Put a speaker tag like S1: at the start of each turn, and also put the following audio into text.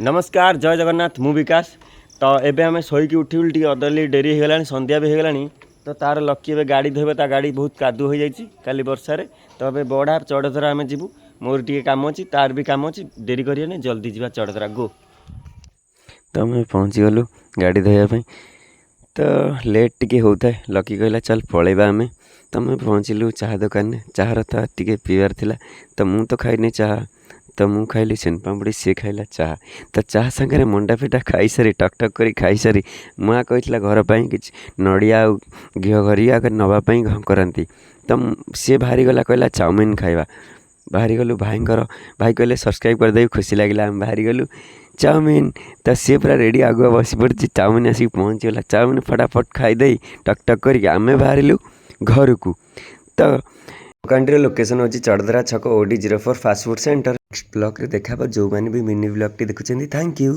S1: नमस्कार जय जगन्नाथ मु विकास। तो एबे आम शोक उठी टी अदली डेरी हो गला संध्या भी हो गला। तो तार लकी ए गाड़ी धोबे ता गाड़ी बहुत कादु हो जाइए काली वर्षार। तो ए बड़ा चढ़धरा आम जीवु मोर टी काम अच्छी तार भी काम अच्छी डेरी करिए जल्दी जा चढ़धरा गो। तो आम पहुँची गलु गाड़ी धोवाई। तो लेट टी होता है लकी कहला चल पलैबा आम। तो आम पहुँचलु चाह दुकान चाहर तो टी पीबार थिला। तो मु तो खाइनी चाह तो मु खाइली सेनपामुड़ी सी खाइला चाह। तो चाह सागर मंडा पिठा खाई सारी टक टक कर खाई सारी माँ कही घर पर कि नड़िया घी घरिया नापी करती। तो सी बाहरी गला कहला चाउमिन खाइबा बाहरी गलु भाईंकर भाई कहले सब्सक्राइब करदे खुशी लगे आम बाहरी गलु चाउमिन। तो सी पूरा रेडी आगुआ बस पड़ी चाउमिन आसिक पहुँचीगला चाउमिन फटाफट खाईदे टक टक करके आम बाहर घर को। तो दुकान लोकेशन होची चढ़धरा छक OD04 fast food center. Next blog रे देखा जो मैंने भी मिनी ब्लॉग टी देखुं। Thank you.